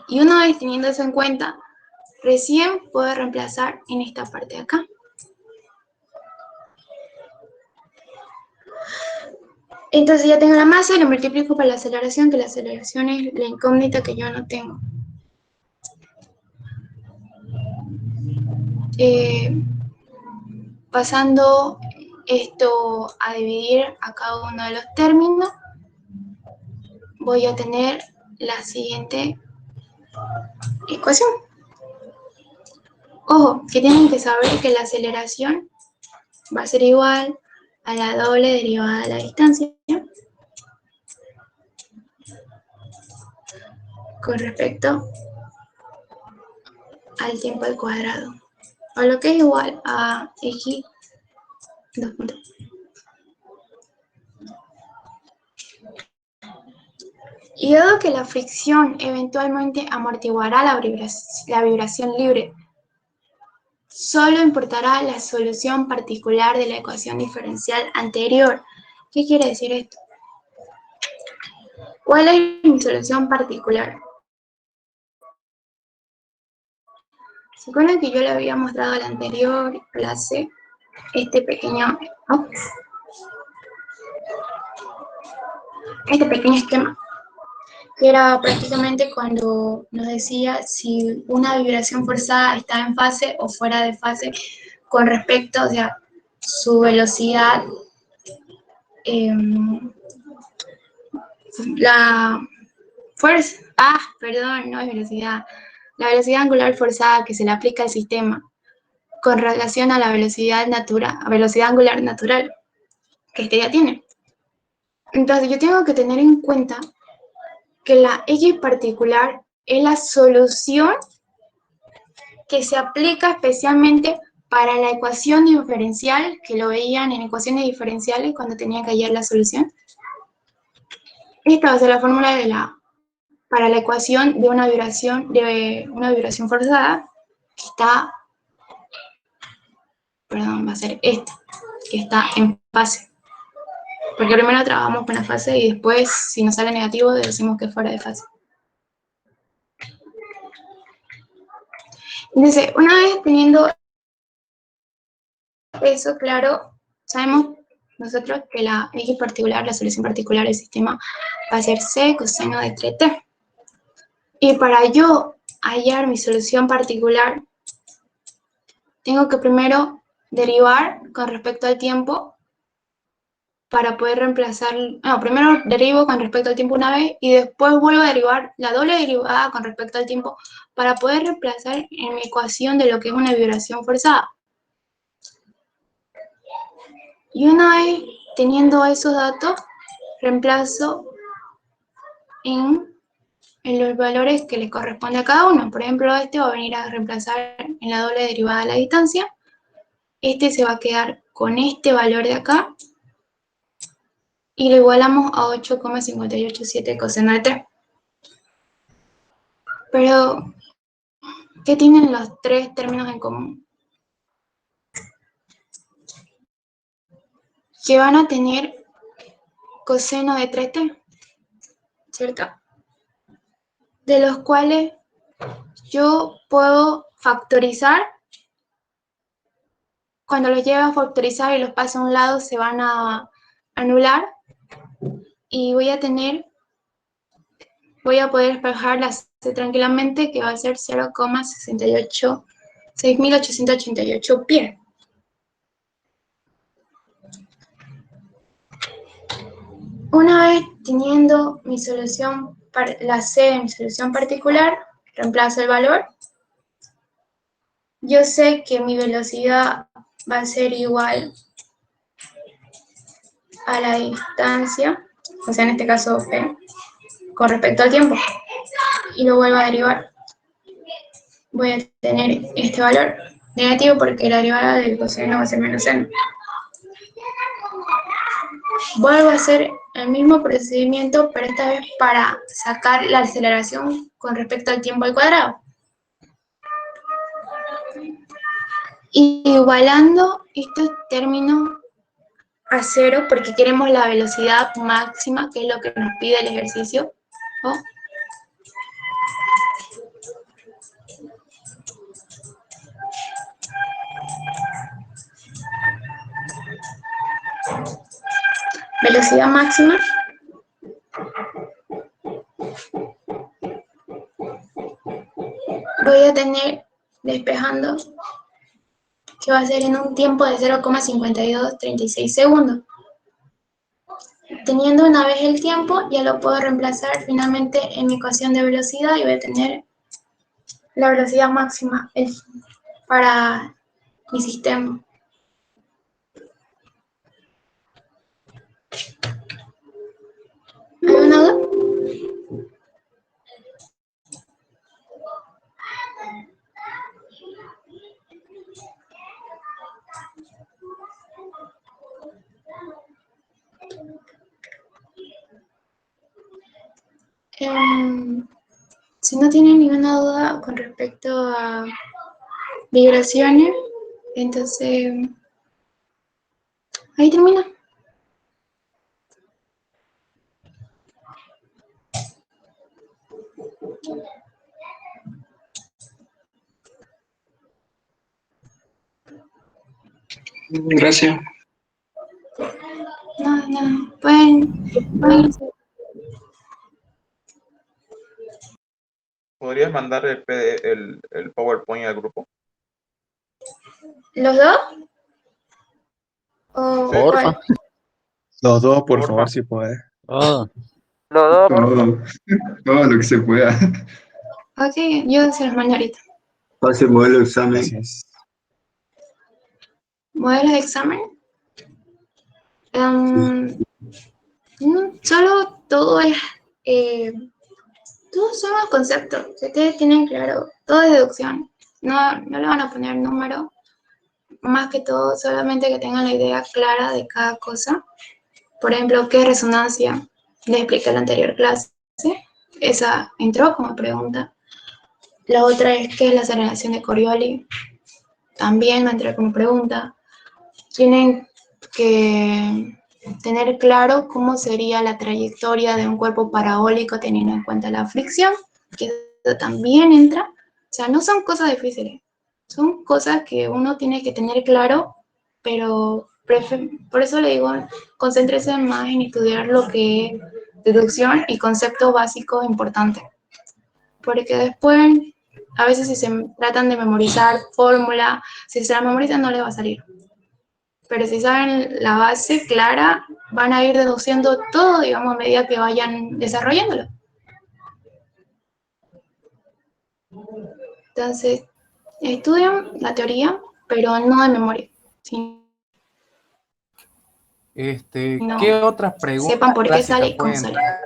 Y una vez teniendo eso en cuenta, recién puedo reemplazar en esta parte de acá. Entonces ya tengo la masa y lo multiplico por la aceleración, que la aceleración es la incógnita que yo no tengo. Pasando esto a dividir a cada uno de los términos, voy a tener la siguiente ecuación. Ojo, que tienen que saber que la aceleración va a ser igual a la doble derivada de la distancia con respecto al tiempo al cuadrado, o lo que es igual a x 2 puntos. Y dado que la fricción eventualmente amortiguará la vibración libre, solo importará la solución particular de la ecuación diferencial anterior. ¿Qué quiere decir esto? ¿Cuál es mi solución particular? ¿Se acuerdan que yo le había mostrado en la anterior clase este pequeño esquema? Que era prácticamente cuando nos decía si una vibración forzada está en fase o fuera de fase con respecto, o sea, su velocidad, la fuerza, no es velocidad, la velocidad angular forzada que se le aplica al sistema con relación a la velocidad angular natural que este ya tiene. Entonces yo tengo que tener en cuenta que la X particular es la solución que se aplica especialmente para la ecuación diferencial, que lo veían en ecuaciones diferenciales cuando tenía que hallar la solución. Esta va a ser la fórmula de la para la ecuación de una vibración forzada, que está, perdón, va a ser esta, que está en fase. Porque primero trabajamos con la fase y después, si nos sale negativo, decimos que es fuera de fase. Entonces, una vez teniendo eso claro, sabemos nosotros que la X particular, la solución particular del sistema, va a ser C coseno de 3t. Y para yo hallar mi solución particular, tengo que primero derivar con respecto al tiempo para poder reemplazar, no, primero derivo con respecto al tiempo una vez y después vuelvo a derivar la doble derivada con respecto al tiempo para poder reemplazar en mi ecuación de lo que es una vibración forzada. Y una vez teniendo esos datos, reemplazo en los valores que le corresponde a cada uno. Por ejemplo, este va a venir a reemplazar en la doble derivada de la distancia. Este se va a quedar con este valor de acá. Y lo igualamos a 8,587 coseno de 3. Pero, ¿qué tienen los tres términos en común? Que van a tener coseno de 3t, ¿cierto? De los cuales yo puedo factorizar. Cuando los llevo a factorizar y los paso a un lado, se van a anular. Y voy a poder despejar la C tranquilamente, que va a ser 0,688 pi. Una vez teniendo mi solución, la C de mi solución particular, reemplazo el valor. Yo sé que mi velocidad va a ser igual a la distancia, o sea, en este caso P, con respecto al tiempo. Y lo vuelvo a derivar. Voy a tener este valor negativo porque la derivada del coseno va a ser menos n. Vuelvo a hacer el mismo procedimiento, pero esta vez para sacar la aceleración con respecto al tiempo al cuadrado. Y igualando estos términos a cero porque queremos la velocidad máxima, que es lo que nos pide el ejercicio. ¿Oh? Velocidad máxima. Voy a tener despejando que va a ser en un tiempo de 0,5236 segundos. Teniendo una vez el tiempo, ya lo puedo reemplazar finalmente en mi ecuación de velocidad y voy a tener la velocidad máxima para mi sistema. ¿Alguna duda? Si no tienen ninguna duda con respecto a vibraciones, entonces ahí termina. Gracias. No, pueden ¿Podrías mandar el PowerPoint al grupo? ¿Los dos? ¿O Porfa. cuál? Los dos, por Porfa. favor, si puedes. Ah, Todo lo que se pueda. Ok, yo se los mando ahorita. Pase el modelo de examen. Gracias. ¿Modelos de examen? No, solo todo es... todos son los conceptos. Si ustedes tienen claro, todo es deducción. No le van a poner número. Más que todo, solamente que tengan la idea clara de cada cosa. Por ejemplo, ¿qué es resonancia? Les expliqué en la anterior clase. esa entró como pregunta. La otra es ¿qué es la aceleración de Coriolis? También me entró como pregunta. Tienen que tener claro cómo sería la trayectoria de un cuerpo parabólico teniendo en cuenta la fricción, que eso también entra. O sea, no son cosas difíciles, son cosas que uno tiene que tener claro, pero por eso le digo, concéntrese más en estudiar lo que es deducción y conceptos básicos importantes, porque después, a veces si se tratan de memorizar fórmula, si se la memorizan no les va a salir. Pero si saben la base clara, van a ir deduciendo todo, digamos, a medida que vayan desarrollándolo. Entonces, estudian la teoría, pero no de memoria. Sino ¿Qué otras preguntas sepan por qué sale clásicas y cómo pueden sale. traer?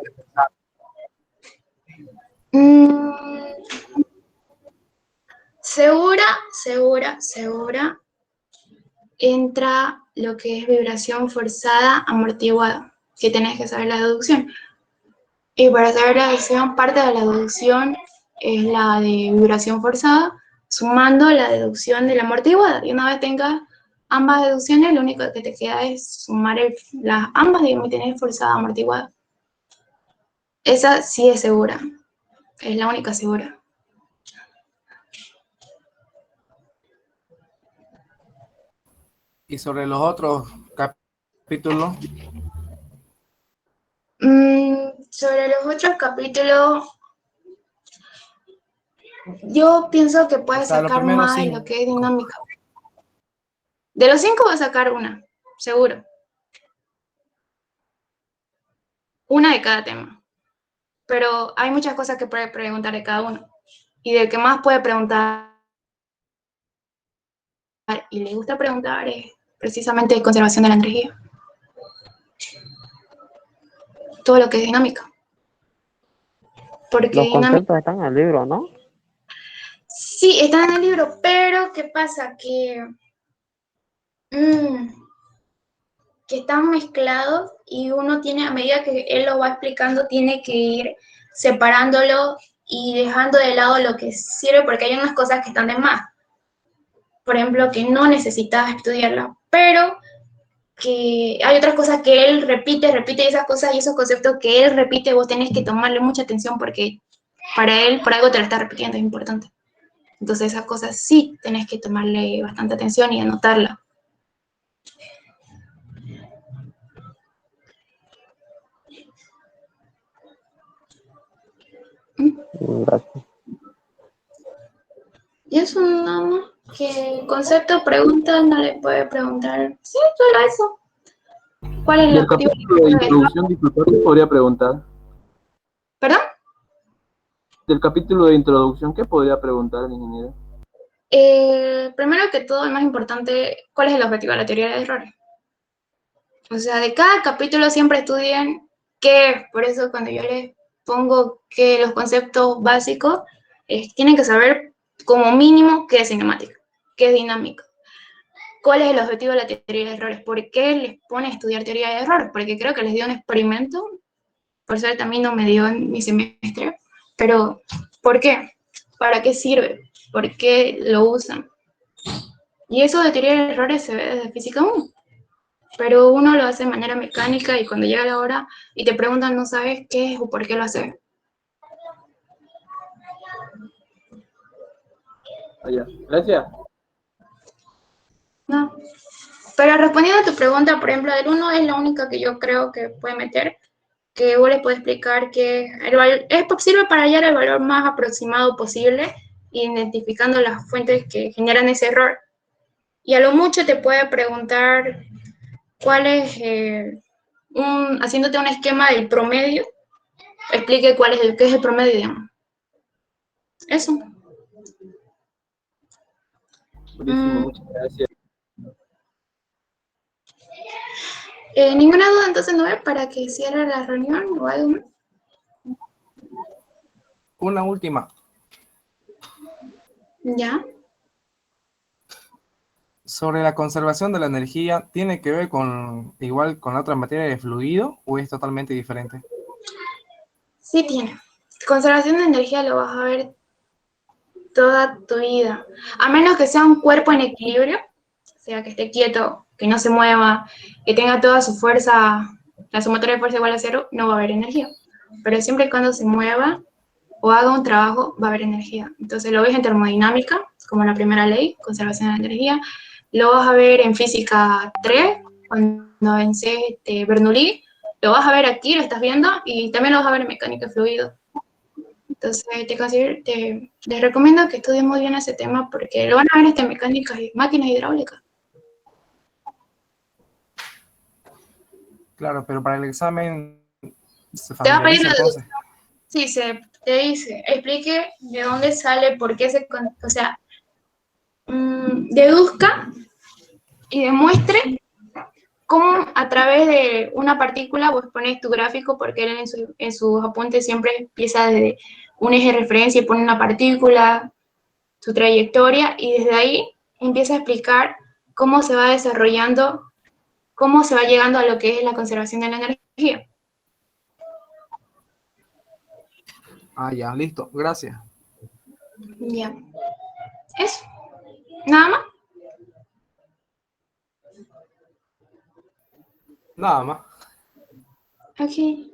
Segura, entra lo que es vibración forzada amortiguada, que tenés que saber la deducción. Y para saber la deducción, parte de la deducción es la de vibración forzada, sumando la deducción de la amortiguada. Y una vez tengas ambas deducciones, lo único que te queda es sumar las ambas, digamos, y tener forzada amortiguada. Esa sí es segura, es la única segura. Y sobre los otros capítulos, Sobre los otros capítulos, yo pienso que puedes los sacar primeros más de 5. lo que es dinámica. De los 5 vas a sacar una, seguro. Una de cada tema. Pero hay muchas cosas que puede preguntar de cada uno. Y de que más puede preguntar y le gusta preguntar es precisamente conservación de la energía. Todo lo que es dinámica. Porque Los dinámica... conceptos están en el libro, ¿no? Sí, está en el libro, pero ¿qué pasa? Que están mezclados y uno tiene, a medida que él lo va explicando, tiene que ir separándolo y dejando de lado lo que sirve, porque hay unas cosas que están de más. Por ejemplo, que no necesitas estudiarla, pero que hay otras cosas que él repite y esas cosas y esos conceptos que él repite, vos tenés que tomarle mucha atención porque para él, por algo te lo está repitiendo, es importante. Entonces esas cosas sí tenés que tomarle bastante atención y anotarla. Gracias. Y eso nada más, que el concepto pregunta no le puede preguntar, sí, solo eso. ¿Cuál es el Del objetivo? capítulo de introducción, disculpa, ¿qué podría preguntar? ¿Perdón? Del capítulo de introducción, ¿qué podría preguntar el ingeniero? Primero que todo, el más importante, ¿cuál es el objetivo de la teoría de errores? O sea, de cada capítulo siempre estudien qué es. Por eso cuando yo les pongo que los conceptos básicos tienen que saber como mínimo qué es cinemática, qué es dinámica. ¿Cuál es el objetivo de la teoría de errores? ¿Por qué les pone a estudiar teoría de errores? Porque creo que les dio un experimento, por suerte también no me dio en mi semestre, pero ¿por qué? ¿Para qué sirve? ¿Por qué lo usan? Y eso de teoría de errores se ve desde física 1, pero uno lo hace de manera mecánica y cuando llega la hora y te preguntan no sabes qué es o por qué lo haces. Allá. Gracias. No. Pero respondiendo a tu pregunta, por ejemplo, del 1 es la única que yo creo que puede meter, que vos les puedes explicar que sirve para hallar el valor más aproximado posible, identificando las fuentes que generan ese error. Y a lo mucho te puede preguntar cuál es, haciéndote un esquema del promedio, explique qué es el promedio, digamos. Eso. Buenísimo, muchas gracias. ¿Ninguna duda entonces no es para que cierre la reunión o algo más? una última. Ya. Sobre la conservación de la energía, ¿tiene que ver igual con la otra materia de fluido o es totalmente diferente? Sí tiene. conservación de energía lo vas a ver toda tu vida. A menos que sea un cuerpo en equilibrio, o sea, que esté quieto, que no se mueva, que tenga toda su fuerza, la sumatoria de fuerza igual a cero, no va a haber energía. Pero siempre y cuando se mueva o haga un trabajo, va a haber energía. Entonces lo ves en termodinámica, como la primera ley, conservación de energía. Lo vas a ver en física 3, cuando vences Bernoulli. Lo vas a ver aquí, lo estás viendo, y también lo vas a ver en mecánica de fluidos. Entonces, les recomiendo que estudien muy bien ese tema porque lo van a ver en mecánicas y máquinas hidráulicas. Claro, pero para el examen se Te va a pedir familiariza la entonces. deducción. Sí, te dice, explique de dónde sale, por qué o sea, deduzca y demuestre cómo a través de una partícula vos pones tu gráfico, porque él en sus apuntes siempre empieza desde un eje de referencia y pone una partícula, su trayectoria, y desde ahí empieza a explicar cómo se va desarrollando, cómo se va llegando a lo que es la conservación de la energía. Ah, ya, listo. Gracias. Ya. Eso. Nada más. Nada más. Ok.